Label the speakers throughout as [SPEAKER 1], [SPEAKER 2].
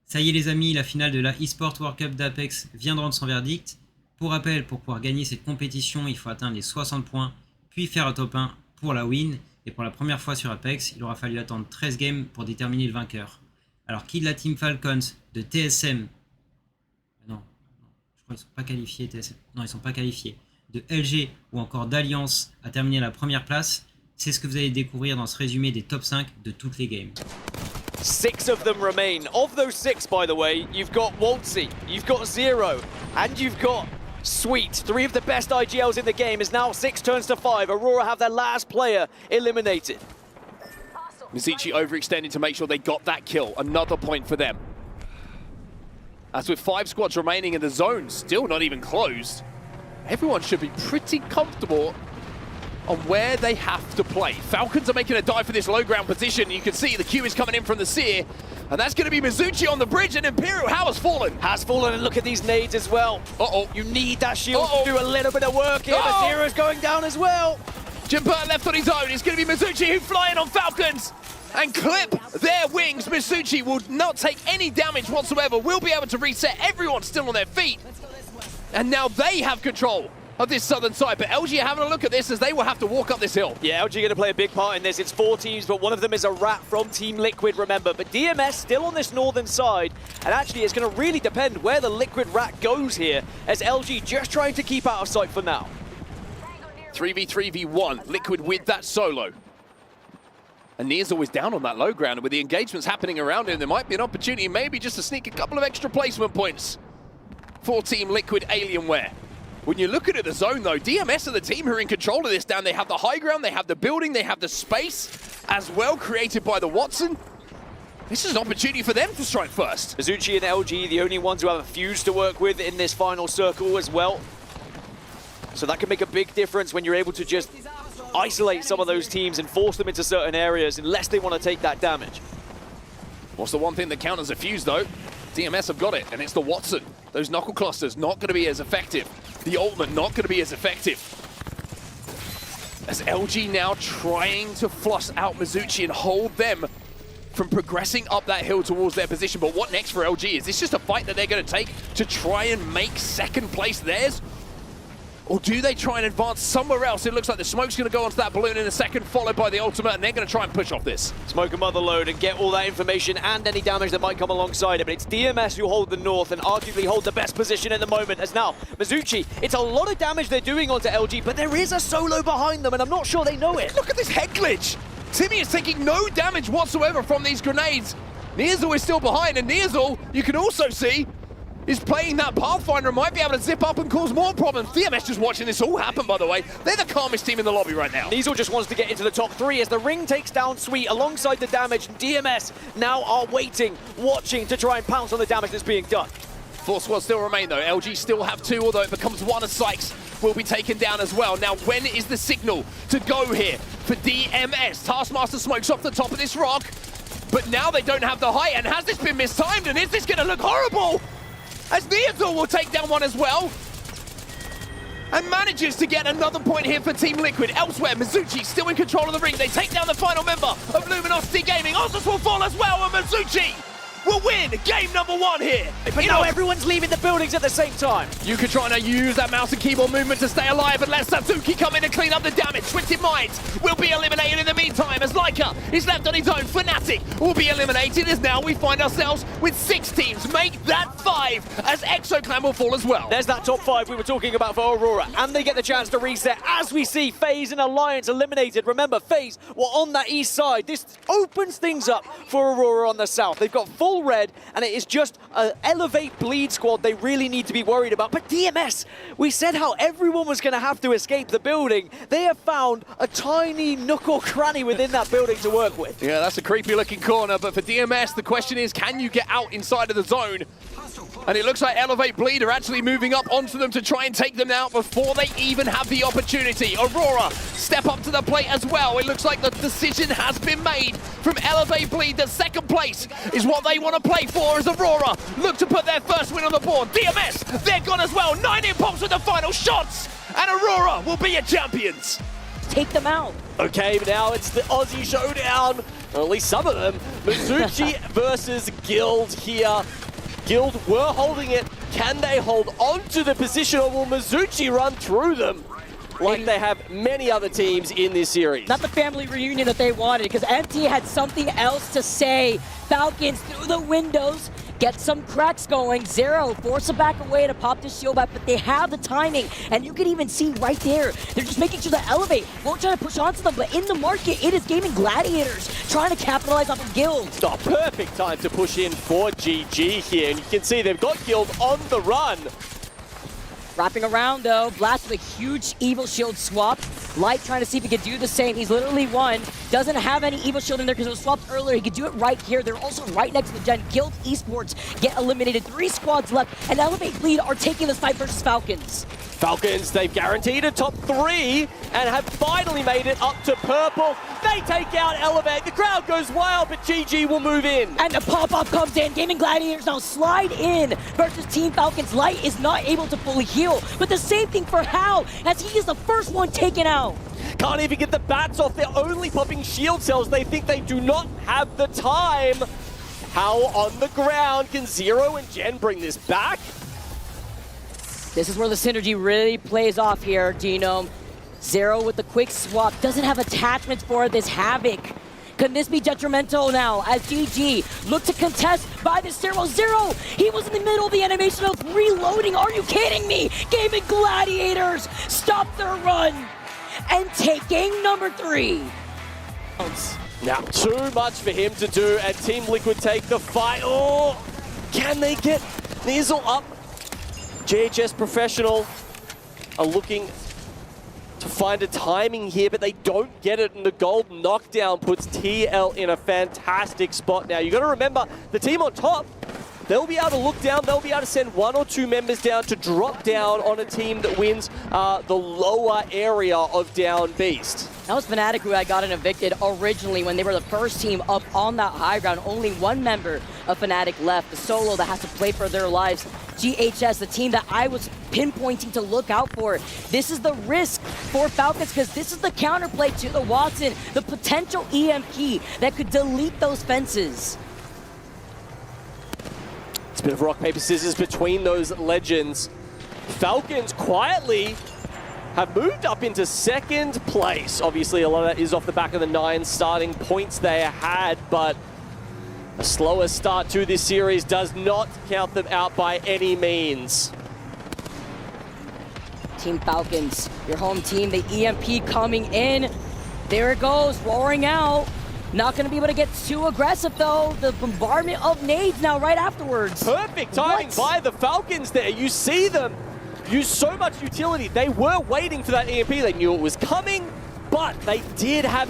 [SPEAKER 1] Ça y est les amis, la finale de la Esports World Cup d'Apex vient de rendre son verdict. Pour rappel, pour pouvoir gagner cette compétition, il faut atteindre les 60 points, puis faire un top 1 pour la win. Et pour la première fois sur Apex, il aura fallu attendre 13 games pour déterminer le vainqueur. Alors qui de la team Falcons, de TSM, non, je crois qu'ils ne sont pas qualifiés, TSM, non ils ne sont pas qualifiés, de LG ou encore d'Alliance a terminé la première place, c'est ce que vous allez découvrir dans ce résumé des top 5 de toutes les games.
[SPEAKER 2] 6 of them remain. Of those 6, by the way, you've got Waltzy, you've got Zero, and you've got Sweet. 3 of the best IGLs in the game as now 6 turns to 5. Aurora have their last player eliminated.
[SPEAKER 3] Mizuchi overextending to make sure they got that kill. Another point for them. As with 5 squads remaining in the zone, still not even closed, everyone should be pretty comfortable on where they have to play. Falcons are making a dive for this low ground position. You can see the Q is coming in from the Seer, and that's going to be Mizuchi on the bridge, and Imperial How has fallen.
[SPEAKER 2] Has fallen, and look at these nades as well.
[SPEAKER 3] Uh-oh.
[SPEAKER 2] You need that shield to do a little bit of work here, but Zero's going down as well.
[SPEAKER 3] Jimper left on his own. It's going to be Mizuchi who flying on Falcons and clip their wings. Mizuchi will not take any damage whatsoever. Will be able to reset. Everyone's still on their feet. And now they have control of this southern side, but LG are having a look at this as they will have to walk up this hill.
[SPEAKER 2] Yeah, LG going to play a big part in this. It's 4 teams, but one of them is a rat from Team Liquid, remember. But DMS still on this northern side, and actually it's going to really depend where the Liquid rat goes here, as LG just trying to keep out of sight for now.
[SPEAKER 3] 3v3v1, Liquid with that solo. And Nia's always down on that low ground, and with the engagements happening around him, there might be an opportunity maybe just to sneak a couple of extra placement points for Team Liquid Alienware. When you look at it, the zone though, DMS are the team who are in control of this down. They have the high ground, they have the building, they have the space as well created by the Watson. This is an opportunity for them to strike first.
[SPEAKER 2] Mizuchi and LG, the only ones who have a fuse to work with in this final circle as well. So that can make a big difference when you're able to just isolate some of those teams and force them into certain areas unless they want to take that damage.
[SPEAKER 3] What's the one thing that counters a fuse though? DMS have got it, and it's the Watson. Those knuckle clusters not going to be as effective. The ultimate not going to be as effective. As LG now trying to flush out Mizuchi and hold them from progressing up that hill towards their position. But what next for LG? Is this just a fight that they're going to take to try and make second place theirs? Or do they try and advance somewhere else? It looks like the smoke's going to go onto that balloon in a second, followed by the ultimate, and they're going to try and push off this.
[SPEAKER 2] Smoke a mother load and get all that information and any damage that might come alongside it. But it's DMS who hold the north and arguably hold the best position at the moment. As now, Mizuchi, it's a lot of damage they're doing onto LG, but there is a solo behind them, and I'm not sure they know it.
[SPEAKER 3] Look at this head glitch. Timmy is taking no damage whatsoever from these grenades. Niazul is still behind, and Niazul, you can also see, is playing that Pathfinder and might be able to zip up and cause more problems. DMS just watching this all happen, by the way. They're the calmest team in the lobby right now.
[SPEAKER 2] Niazul just wants to get into the top 3 as the ring takes down Sweet alongside the damage. And DMS now are waiting, watching to try and pounce on the damage that's being done.
[SPEAKER 3] 4 squads still remain though. LG still have 2, although it becomes 1 as Sykes will be taken down as well. Now, when is the signal to go here for DMS? Taskmaster smokes off the top of this rock, but now they don't have the height. And has this been mistimed? And is this going to look horrible? As Niazul will take down 1 as well. And manages to get another point here for Team Liquid. Elsewhere, Mizuchi still in control of the ring. They take down the final member of Luminosity Gaming. Ozus will fall as well, and Mizuchi will win game number 1 here.
[SPEAKER 2] But now everyone's leaving the buildings at the same time.
[SPEAKER 3] Yuka trying to use that mouse and keyboard movement to stay alive and let Satsuki come in and clean up the damage. Twisted Minds will be eliminated in the meantime as Leica is left on his own. Fnatic will be eliminated as now we find ourselves with 6 teams. Make that 5 as Exoclan will fall as well.
[SPEAKER 2] There's that top 5 we were talking about for Aurora, and they get the chance to reset as we see FaZe and Alliance eliminated. Remember, FaZe were on that east side. This opens things up for Aurora on the south. They've got full red, and it is just an elevate bleed squad they really need to be worried about. But DMS, we said how everyone was going to have to escape the building. They have found a tiny nook or cranny within that building to work with.
[SPEAKER 3] Yeah, that's a creepy looking corner, but for DMS, the question is, can you get out inside of the zone? And it looks like Elevate Bleed are actually moving up onto them to try and take them out before they even have the opportunity. Aurora step up to the plate as well. It looks like the decision has been made from Elevate Bleed that second place is what they want to play for as Aurora look to put their first win on the board. DMS, they're gone as well. 9 impulse with the final shots, and Aurora will be your champions.
[SPEAKER 4] Take them out.
[SPEAKER 2] Okay, but now it's the Aussie showdown. or at least some of them. Mizuchi versus Guild here. Guild were holding it. Can they hold on to the position, or will Mizuchi run through them like they have many other teams in this series?
[SPEAKER 4] Not the family reunion that they wanted, because MT had something else to say. Falcons through the windows, get some cracks going. Zero, force them back away to pop this shield back, but they have the timing, and you can even see right there, they're just making sure to elevate. Won't try to push onto them, but in the market, it is gaming gladiators, trying to capitalize off of Guild.
[SPEAKER 2] Oh, perfect time to push in for GG here, and you can see they've got Guild on the run.
[SPEAKER 4] Wrapping around though, Blast with a huge Evil Shield swap. Light trying to see if he could do the same. He's literally won. Doesn't have any Evil Shield in there because it was swapped earlier. He could do it right here. They're also right next to the gen. Guild Esports get eliminated. 3 squads left, and Elevate Bleed are taking this fight versus Falcons.
[SPEAKER 2] Falcons, they've guaranteed a top 3 and have finally made it up to purple. They take out Elevate. The crowd goes wild, but GG will move in.
[SPEAKER 4] And the pop-up comes in. Gaming Gladiators now slide in versus Team Falcons. Light is not able to fully heal, but the same thing for Hao, as he is the first one taken out.
[SPEAKER 2] Can't even get the bats off. They're only popping shield cells. They think they do not have the time. Hao on the ground. Can Zero and Gen bring this back?
[SPEAKER 4] This is where the synergy really plays off here, Genome. Zero with the quick swap. Doesn't have attachments for this Havoc. Could this be detrimental now as GG look to contest by the Zero? Zero, he was in the middle of the animation of reloading. Are you kidding me? Gaming Gladiators stop their run and taking number 3.
[SPEAKER 2] Now, too much for him to do, and Team Liquid take the fight. Oh, can they get Nizzle up? JHS Professional are looking to find a timing here, but they don't get it, and the gold knockdown puts TL in a fantastic spot now. You got to remember, the team on top, they'll be able to look down, they'll be able to send 1 or 2 members down to drop down on a team that wins the lower area of Down Beast.
[SPEAKER 4] That was Fnatic who had gotten evicted originally when they were the first team up on that high ground. Only 1 member of Fnatic left, the solo that has to play for their lives. GHS, the team that I was pinpointing to look out for. This is the risk for Falcons because this is the counterplay to the Watson, the potential EMP that could delete those fences.
[SPEAKER 2] It's a bit of rock, paper, scissors between those legends. Falcons quietly have moved up into 2nd place. Obviously, a lot of that is off the back of the 9 starting points they had, but a slower start to this series does not count them out by any means.
[SPEAKER 4] Team Falcons, your home team, the EMP coming in. There it goes, roaring out. Not going to be able to get too aggressive, though. The bombardment of nades now right afterwards.
[SPEAKER 2] Perfect timing by the Falcons there. You see them use so much utility. They were waiting for that EMP. They knew it was coming, but they did have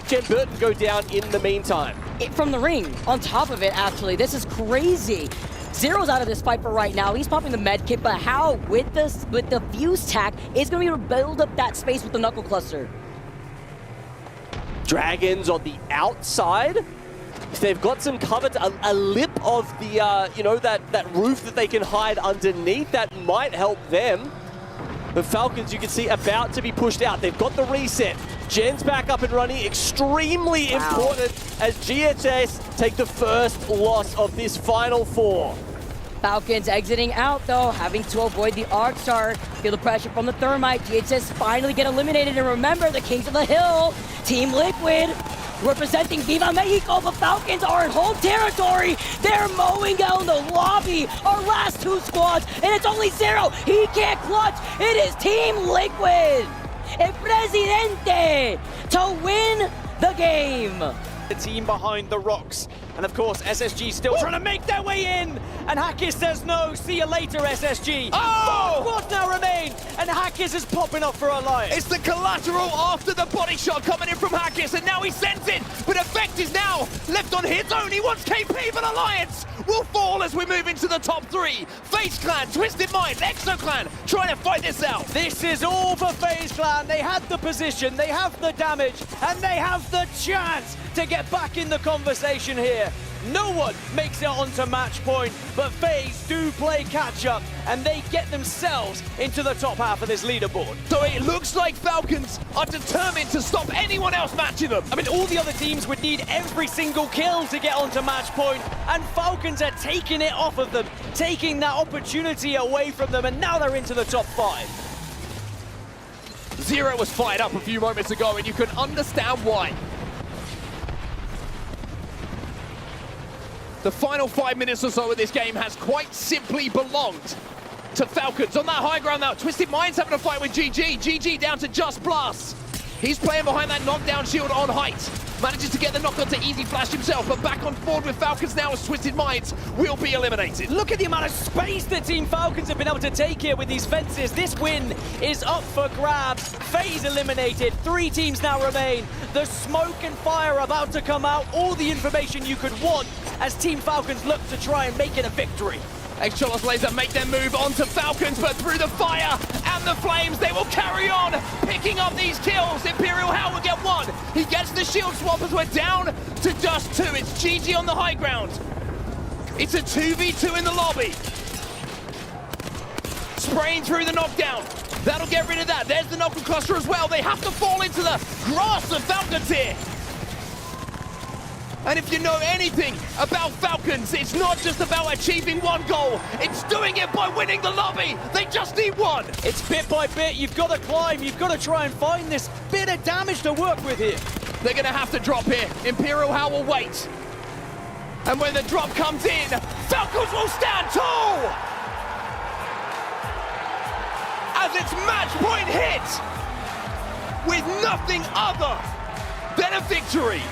[SPEAKER 2] Jen Burton go down in the meantime.
[SPEAKER 4] From the ring, on top of it, actually. This is crazy. Zero's out of this fight for right now. He's popping the med kit, but how with the fuse tack is going to be able to build up that space with the knuckle cluster.
[SPEAKER 2] Dragons on the outside. If they've got some cover, a lip of the, that roof that they can hide underneath, that might help them. The Falcons, you can see, about to be pushed out. They've got the reset. Gen's back up and running, extremely important as GHS take the first loss of this Final 4.
[SPEAKER 4] Falcons exiting out, though, having to avoid the Arc Star. Feel the pressure from the Thermite. GHS finally get eliminated, and remember, the Kings of the Hill, Team Liquid, representing Viva Mexico. The Falcons are in home territory. They're mowing down the lobby. Our last 2 squads, and it's only Zero. He can't clutch. It is Team Liquid, El Presidente, to win the game.
[SPEAKER 5] The team behind the rocks. And of course, SSG still trying to make their way in. And Hackis says no. See you later, SSG.
[SPEAKER 3] Oh!
[SPEAKER 5] 4 squads now remain. And Hackis is popping up for Alliance.
[SPEAKER 3] It's the collateral after the body shot coming in from Hackis, and now he sends it. But Effect is now left on his own. He wants KP, but Alliance will fall as we move into the top 3. FaZe Clan, Twisted Mind, Exo Clan trying to fight this out.
[SPEAKER 5] This is all for FaZe Clan. They had the position, they have the damage, and they have the chance to get back in the conversation here. No one makes it onto match point, but FaZe do play catch up and they get themselves into the top half of this leaderboard.
[SPEAKER 3] So it looks like Falcons are determined to stop anyone else matching them.
[SPEAKER 5] I mean, all the other teams would need every single kill to get onto match point, and Falcons are taking it off of them, taking that opportunity away from them, and now they're into the top 5.
[SPEAKER 3] Zero was fired up a few moments ago, and you can understand why. The final 5 minutes or so of this game has quite simply belonged to Falcons. On that high ground now, Twisted Mind's having a fight with GG. GG down to Just Blast. He's playing behind that knockdown shield on height. Manages to get the knock onto Easy Flash himself, but back on board with Falcons now as Twisted Minds will be eliminated.
[SPEAKER 5] Look at the amount of space that Team Falcons have been able to take here with these fences. This win is up for grabs. FaZe eliminated. 3 teams now remain. The smoke and fire about to come out. All the information you could want as Team Falcons look to try and make it a victory.
[SPEAKER 3] Ex-Cholos Laser make their move onto Falcons, but through the fire and the flames, they will carry on, picking up these kills. Imperial Hell will get 1. He gets the shield swap as we're down to just 2. It's GG on the high ground. It's a 2v2 in the lobby. Spraying through the knockdown. That'll get rid of that. There's the knockdown cluster as well. They have to fall into the grasp of Falcons here. And if you know anything about Falcons, it's not just about achieving 1 goal. It's doing it by winning the lobby. They just need 1.
[SPEAKER 5] It's bit by bit. You've got to climb. You've got to try and find this bit of damage to work with here.
[SPEAKER 3] They're going to have to drop here. Imperial Hell will wait. And when the drop comes in, Falcons will stand tall. As its match point hit with nothing other than a victory.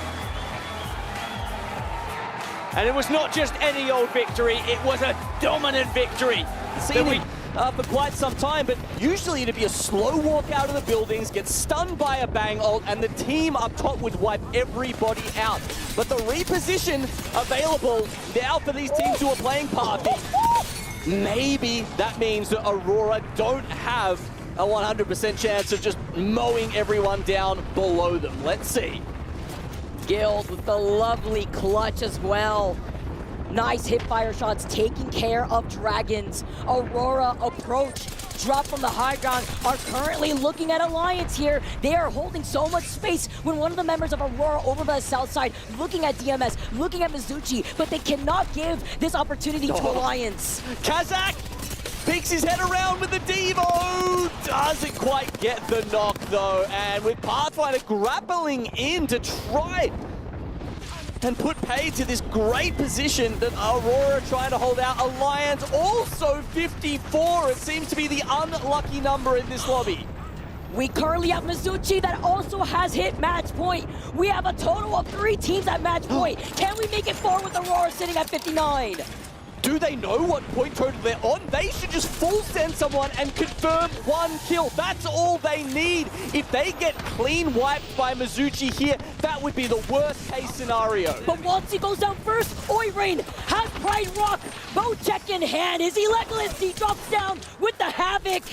[SPEAKER 5] And it was not just any old victory, it was a dominant victory.
[SPEAKER 6] Seen it for quite some time, but usually it'd be a slow walk out of the buildings, get stunned by a bang ult, and the team up top would wipe everybody out. But the reposition available now for these teams who are playing Party, maybe that means that Aurora don't have a 100% chance of just mowing everyone down below them. Let's see.
[SPEAKER 4] Guild with the lovely clutch as well. Nice hip fire shots taking care of Dragons. Aurora approach, drop from the high ground, are currently looking at Alliance here. They are holding so much space when one of the members of Aurora over by the south side, looking at DMS, looking at Mizuchi, but they cannot give this opportunity to Alliance.
[SPEAKER 6] Kazakh peeks his head around with the Devo. Doesn't quite get the knock though. And with Pathfinder grappling in to try and put pay to this great position that Aurora trying to hold out. Alliance also 54. It seems to be the unlucky number in this lobby.
[SPEAKER 4] We currently have Mizuchi that also has hit match point. We have a total of 3 teams at match point. Can we make it 4 with Aurora sitting at 59?
[SPEAKER 6] Do they know what point total they're on? They should just full send someone and confirm 1 kill. That's all they need. If they get clean wiped by Mizuchi here, that would be the worst case scenario.
[SPEAKER 4] But once he goes down first, Oirain has Pride Rock. Bow check in hand. Is he Legolas? He drops down with the Havoc.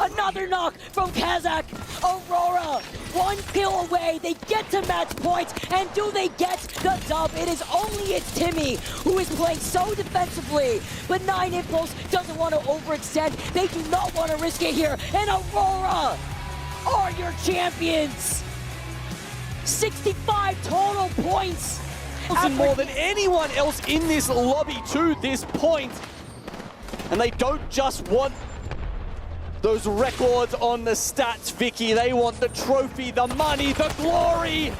[SPEAKER 4] Another knock from Kazakh. Aurora, 1 kill away. They get to match points. And do they get the dub? It is only it's Timmy who is playing so defensively. But 9 Impulse doesn't want to overextend. They do not want to risk it here. And Aurora are your champions. 65 total points.
[SPEAKER 6] More than anyone else in this lobby to this point. And they don't just want those records on the stats, Vicky. They want the trophy, the money, the glory.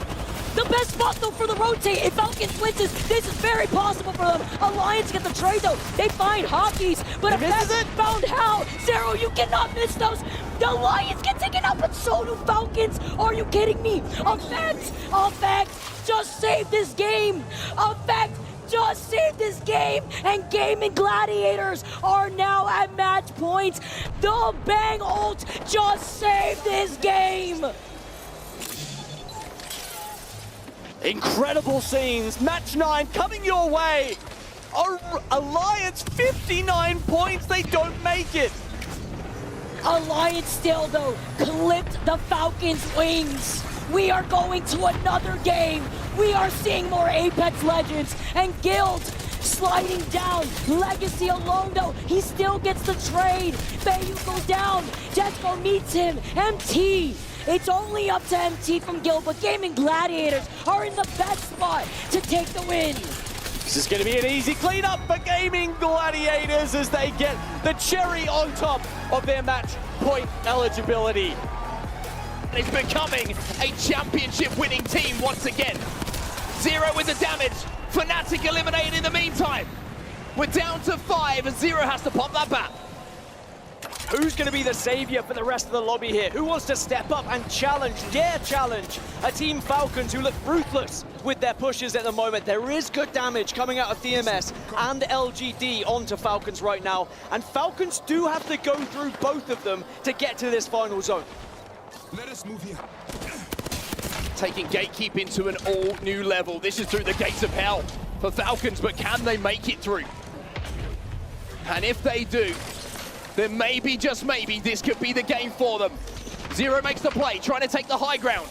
[SPEAKER 4] The best spot though for the rotate. If Falcons wins this is very possible for them. Alliance get the trade though. They find hockeys, but Effect found how. Zero, you cannot miss those. The Alliance get taken out, but so do Falcons. Are you kidding me? Effect just saved this game. Effect just saved this game, and Gaming Gladiators are now at match points. The Bang ult just saved this game.
[SPEAKER 6] Incredible scenes. Match 9 coming your way. Alliance 59 points. They don't make it.
[SPEAKER 4] Alliance still though clipped the Falcons' wings We are going to another game. We are seeing more Apex Legends and Guild sliding down. Legacy alone though, he still gets the trade. Bayu goes down. Jesco meets him. MT. It's only up to MT from Guild, but Gaming Gladiators are in the best spot to take the win.
[SPEAKER 6] This is going to be an easy cleanup for Gaming Gladiators as they get the cherry on top of their match point eligibility.
[SPEAKER 3] It's becoming a championship winning team once again. Zero with the damage. Fnatic eliminated in the meantime. We're down to 5 and Zero has to pop that back.
[SPEAKER 5] Who's going to be the savior for the rest of the lobby here? Who wants to step up and dare challenge a Team Falcons who look ruthless with their pushes at the moment? There is good damage coming out of DMS and LGD onto Falcons right now, and Falcons do have to go through both of them to get to this final zone.
[SPEAKER 7] Let us move here.
[SPEAKER 3] Taking gatekeeping to an all new level. This is through the gates of hell for Falcons, but can they make it through? And if they do, then maybe, just maybe, this could be the game for them. Zero makes the play, trying to take the high ground.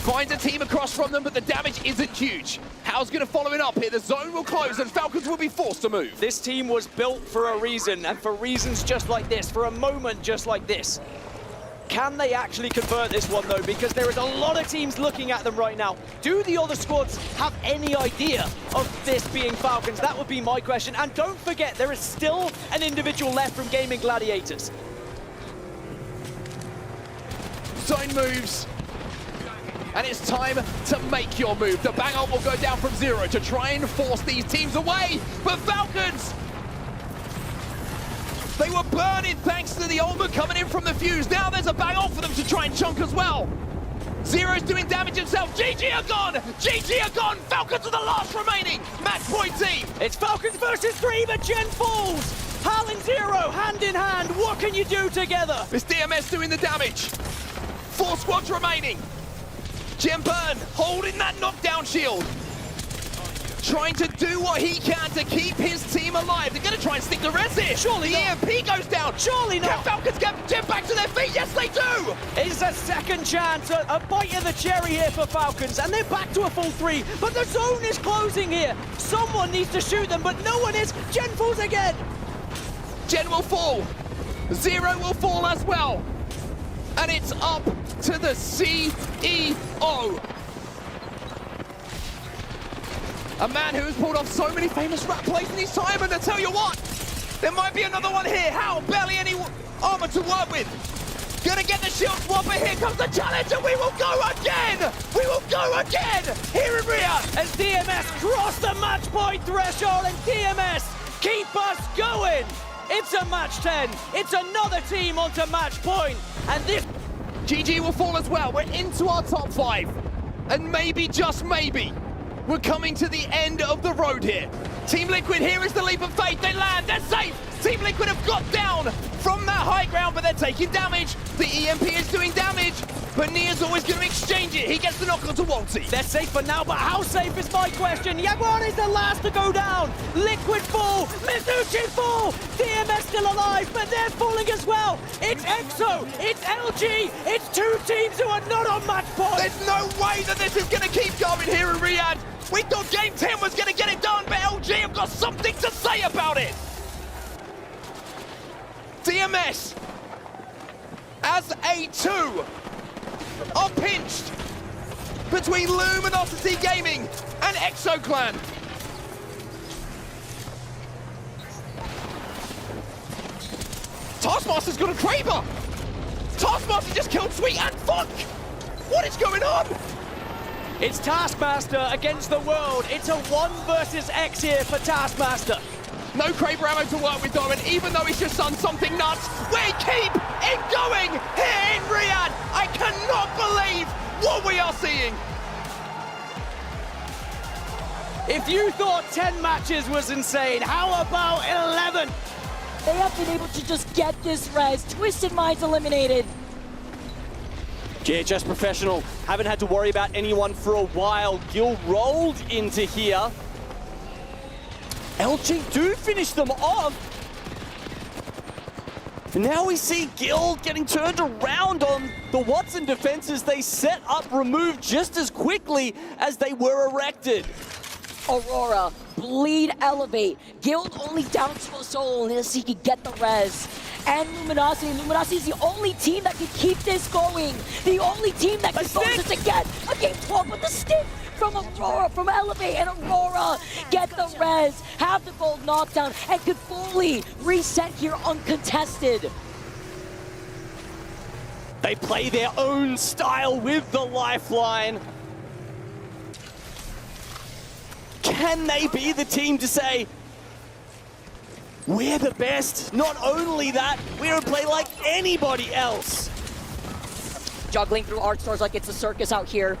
[SPEAKER 3] Finds a team across from them, but the damage isn't huge. How's going to follow it up here? The zone will close and Falcons will be forced to move.
[SPEAKER 5] This team was built for a reason, and for reasons just like this, for a moment just like this. Can they actually convert this one though? Because there is a lot of teams looking at them right now. Do the other squads have any idea of this being Falcons? That would be my question. And don't forget, there is still an individual left from Gaming Gladiators.
[SPEAKER 3] Zone moves. And it's time to make your move. The bang up will go down from Zero to try and force these teams away. But Falcons, they were burning thanks to the ultimate coming in from the fuse. Now there's a bang off for them to try and chunk as well. Zero's doing damage himself. GG are gone! GG are gone! Falcons are the last remaining match point team!
[SPEAKER 5] It's Falcons versus 3, but Gen falls! Hal and Zero, hand in hand, what can you do together?
[SPEAKER 3] It's DMS doing the damage. 4 squads remaining. Gen Burn holding that knockdown shield. Trying to do what he can to keep his team alive. They're going to try and stick the res here.
[SPEAKER 5] Surely
[SPEAKER 3] the
[SPEAKER 5] not.
[SPEAKER 3] EMP goes down.
[SPEAKER 5] Surely not.
[SPEAKER 3] Can Falcons get back to their feet? Yes, they do.
[SPEAKER 5] It's a second chance, a bite of the cherry here for Falcons, and they're back to a full 3, but the zone is closing here. Someone needs to shoot them, but no one is. Gen falls again.
[SPEAKER 3] Gen will fall. Zero will fall as well. And it's up to the CEO. A man who has pulled off so many famous rap plays in his time, and I tell you what, there might be another one here. How? Barely any armor to work with. Gonna get the shield swap, but here comes the challenge, and we will go again! We will go again here in Riyadh!
[SPEAKER 5] As DMS cross the match point threshold, and DMS keep us going! It's a match 10. It's another team onto match point, and this...
[SPEAKER 3] GG will fall as well. We're into our top 5. And maybe, just maybe, we're coming to the end of the road here. Team Liquid, here is the leap of faith. They land, they're safe. Team Liquid have got down from that high ground, but they're taking damage. The EMP is doing damage, but Nia's always going to exchange it. He gets the knock onto Walty.
[SPEAKER 5] They're safe for now, but how safe is my question? Jaguar is the last to go down. Liquid fall, Mizuchi fall. DMS still alive, but they're falling as well. It's EXO, it's LG, it's 2 teams who are not on match point.
[SPEAKER 3] There's no way that this is going to keep going here in Riyadh. We thought Game 10 was going to get it done, but LG have got something to say about it. DMS, as a 2, are pinched between Luminosity Gaming and EXO Clan. Taskmaster's got a Kraber. Taskmaster just killed Sweet and Funk. What is going on?
[SPEAKER 5] It's Taskmaster against the world. It's a 1 versus X here for Taskmaster.
[SPEAKER 3] No Kraber ammo to work with, Doran, even though he's just done something nuts. We keep it going here in Riyadh. I cannot believe what we are seeing.
[SPEAKER 5] If you thought 10 matches was insane, how about 11?
[SPEAKER 4] They have been able to just get this res. Twisted Minds eliminated.
[SPEAKER 6] GHS Professional haven't had to worry about anyone for a while. Gil rolled into here. LG do finish them off. Now we see Guild getting turned around on the Watson defenses. They set up remove just as quickly as they were erected.
[SPEAKER 4] Aurora, bleed, elevate. Guild only down to a soul unless he can get the res. And Luminosity. Luminosity is the only team that can keep this going. The only team that can force this again. A game 12 with the stick from Aurora, from Elevate, and Aurora get the res, have the gold knockdown, and could fully reset here uncontested.
[SPEAKER 6] They play their own style with the lifeline. Can they be the team to say, we're the best? Not only that, we don't play like anybody else.
[SPEAKER 4] Juggling through art stores like it's a circus out here.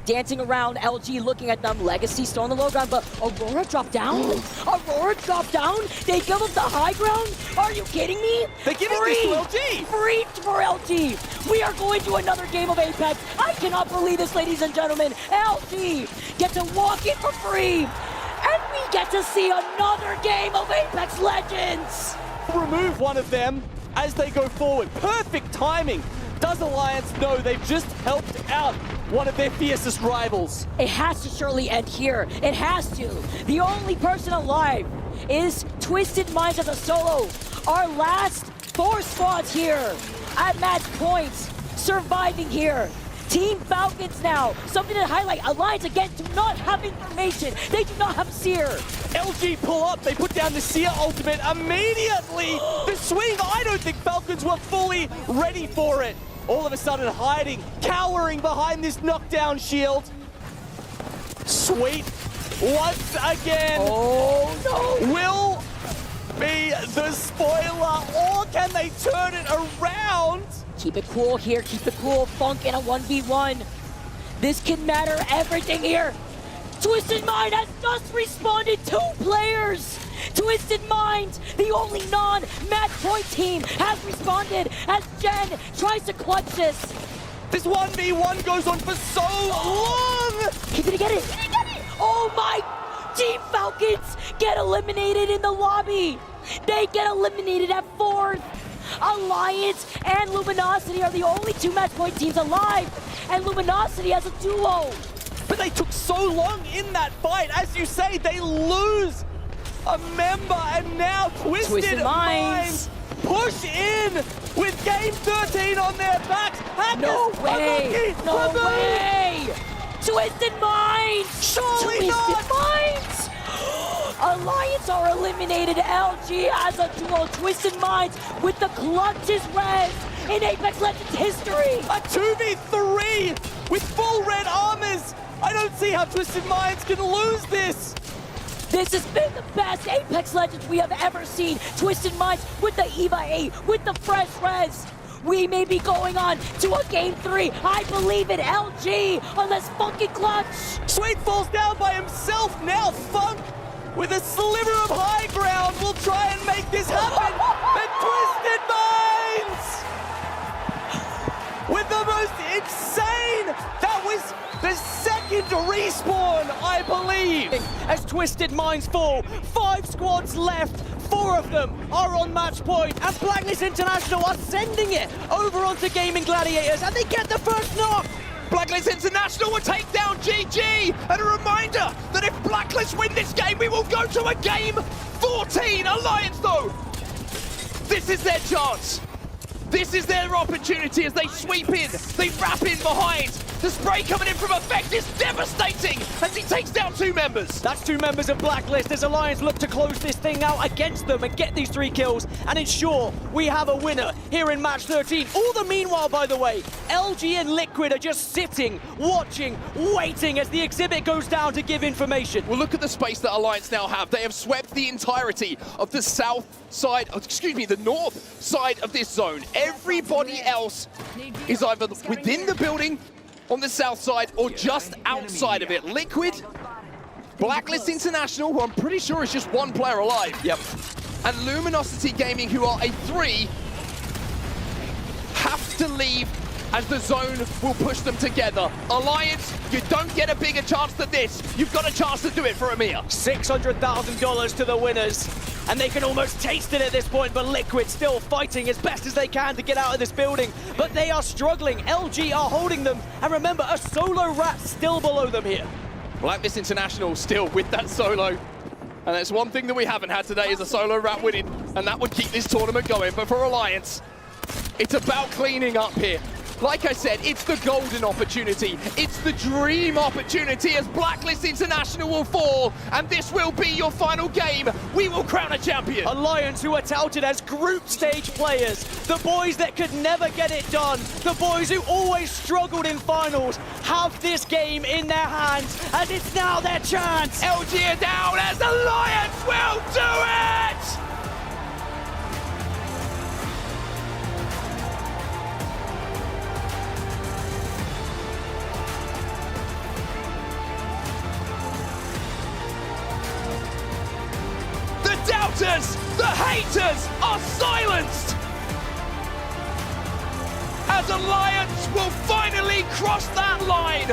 [SPEAKER 4] Dancing around, LG looking at them. Legacy still on the low ground, but Aurora dropped down? Aurora dropped down? They give up the high ground? Are you kidding me?
[SPEAKER 6] They're giving this to LG.
[SPEAKER 4] Free for LG. We are going to another game of Apex. I cannot believe this, ladies and gentlemen. LG get to walk in for free. And we get to see another game of Apex Legends.
[SPEAKER 6] Remove one of them as they go forward. Perfect timing. Does Alliance know they've just helped out one of their fiercest rivals?
[SPEAKER 4] It has to surely end here. It has to. The only person alive is Twisted Minds as a solo. Our last 4 squads here at match points, surviving here. Team Falcons now, something to highlight. Alliance again do not have information. They do not have Seer.
[SPEAKER 6] LG pull up, they put down the Seer ultimate immediately. The swing, I don't think Falcons were fully ready for it. All of a sudden hiding, cowering behind this knockdown shield. Sweet, once again.
[SPEAKER 4] Oh no.
[SPEAKER 6] Will be the spoiler, or can they turn it around?
[SPEAKER 4] Keep it cool here, keep it cool. Funk in a 1v1. This can matter everything here. Twisted Mind has just responded 2 players. Twisted Mind, the only non-match point team, has responded as Jen tries to clutch this.
[SPEAKER 6] This 1v1 goes on for so long.
[SPEAKER 4] He didn't get it, he didn't get it. Oh my, Team Falcons get eliminated in the lobby. They get eliminated at 4th. Alliance and Luminosity are the only 2 match point teams alive. And Luminosity has a duo.
[SPEAKER 6] But they took so long in that fight. As you say, they lose a member, and now Twisted Minds push in with game 13 on their backs.
[SPEAKER 4] No way! No way! Twisted Minds!
[SPEAKER 6] Surely
[SPEAKER 4] Twisted Minds! Alliance are eliminated. LG has a duo. Twisted Minds with the clutchest res in Apex Legends history.
[SPEAKER 6] A 2v3 with full red armors. I don't see how Twisted Minds can lose this.
[SPEAKER 4] This has been the best Apex Legends we have ever seen. Twisted Minds with the EVA 8, with the fresh res. We may be going on to a game 3. I believe in LG on this funky clutch.
[SPEAKER 6] Sweet falls down by himself. Now Funk with a sliver of high ground will try and make this happen. And Twisted Minds with the most insane. That was the second respawn, I believe.
[SPEAKER 5] As Twisted Minds fall, 5 squads left. 4 of them are on match point, and Blacklist International are sending it over onto Gaming Gladiators, and they get the first knock.
[SPEAKER 3] Blacklist International will take down GG, and a reminder that if Blacklist win this game, we will go to a game 14. Alliance, though, this is their chance. This is their opportunity as they sweep in, they wrap in behind. The spray coming in from Effect is devastating as he takes down 2 members.
[SPEAKER 5] That's 2 members of Blacklist as Alliance look to close this thing out against them and get these 3 kills and ensure we have a winner here in match 13. All the meanwhile, by the way, LG and Liquid are just sitting, watching, waiting as the exhibit goes down to give information.
[SPEAKER 3] Well, look at the space that Alliance now have. They have swept the entirety of the south side, the north side of this zone. Everybody else is either within the building on the south side or just outside of it. Liquid, Blacklist International, who I'm pretty sure is just 1 player alive.
[SPEAKER 6] Yep.
[SPEAKER 3] And Luminosity Gaming, who are a 3, have to leave as the zone will push them together. Alliance, you don't get a bigger chance than this. You've got a chance to do it for EMEA.
[SPEAKER 5] $600,000 to the winners. And they can almost taste it at this point, but Liquid still fighting as best as they can to get out of this building. But they are struggling. LG are holding them. And remember, a solo rat still below them here.
[SPEAKER 3] Blacklist International still with that solo. And that's one thing that we haven't had today is a solo rat winning. And that would keep this tournament going. But for Alliance, it's about cleaning up here. Like I said, it's the golden opportunity. It's the dream opportunity as Blacklist International will fall, and this will be your final game. We will crown a champion.
[SPEAKER 5] Alliance, who are touted as group stage players, the boys that could never get it done, the boys who always struggled in finals, have this game in their hands, and it's now their chance.
[SPEAKER 3] LG are down as Alliance will do it! The haters are silenced as Alliance will finally cross that line,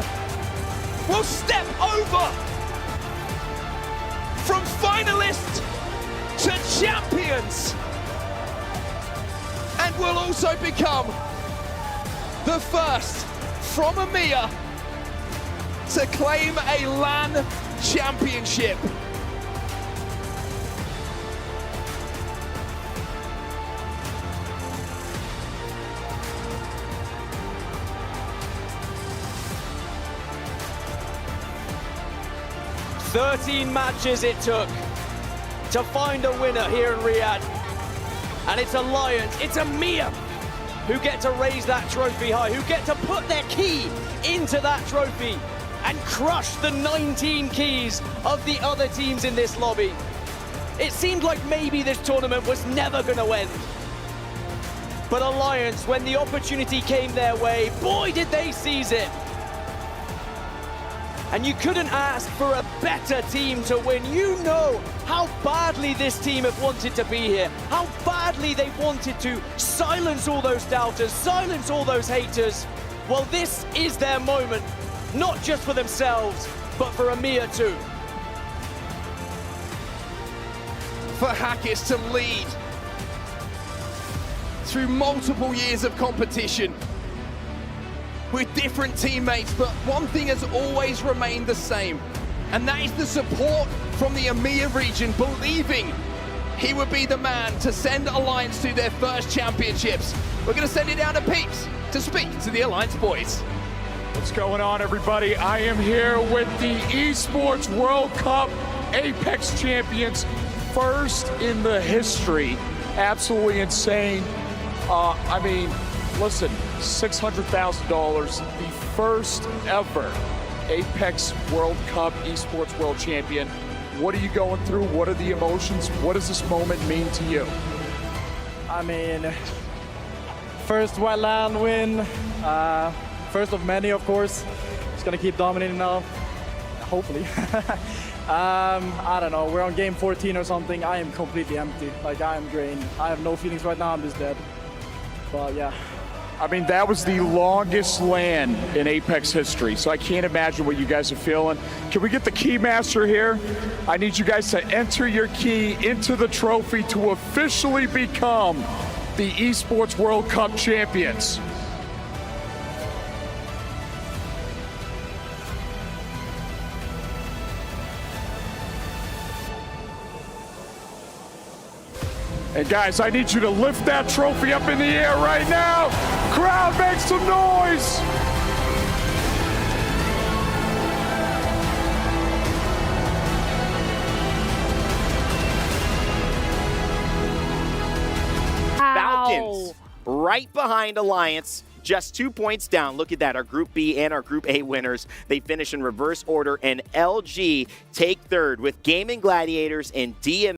[SPEAKER 3] will step over from finalists to champions, and will also become the first from EMEA to claim a LAN championship.
[SPEAKER 5] "13 matches it took to find a winner here in Riyadh. And it's Alliance, it's EMEA who get to raise that trophy high, who get to put their key into that trophy and crush the 19 keys of the other teams in this lobby. It seemed like maybe this tournament was never going to end. But Alliance, when the opportunity came their way, boy did they seize it. And you couldn't ask for a better team to win. You know how badly this team have wanted to be here, how badly they wanted to silence all those doubters, silence all those haters. Well, this is their moment, not just for themselves, but for EMEA too.
[SPEAKER 3] For Hackers to lead through multiple years of competition with different teammates, but one thing has always remained the same, and that is the support from the EMEA region, believing he would be the man to send Alliance to their first championships. We're going to send it down to Peeps to speak to the Alliance boys.
[SPEAKER 8] What's going on, everybody? I am here with the Esports World Cup Apex champions, first in the history. Absolutely insane. I mean, listen, $600,000, the first ever Apex World Cup Esports World Champion. What are you going through? What are the emotions? What does this moment mean to you?
[SPEAKER 9] I mean, first white LAN win, first of many, of course. Just gonna keep dominating now, hopefully. I don't know, we're on game 14 or something. I am completely empty, like I am drained. I have no feelings right now, I'm just dead. But yeah.
[SPEAKER 8] I mean, that was the longest LAN in Apex history, so I can't imagine what you guys are feeling. Can we get the key master here? I need you guys to enter your key into the trophy to officially become the Esports World Cup champions. And guys, I need you to lift that trophy up in the air right now. Crowd, make some noise.
[SPEAKER 10] Falcons right behind Alliance, just 2 points down. Look at that, our Group B and our Group A winners. They finish in reverse order, and LG take third with Gaming Gladiators and DM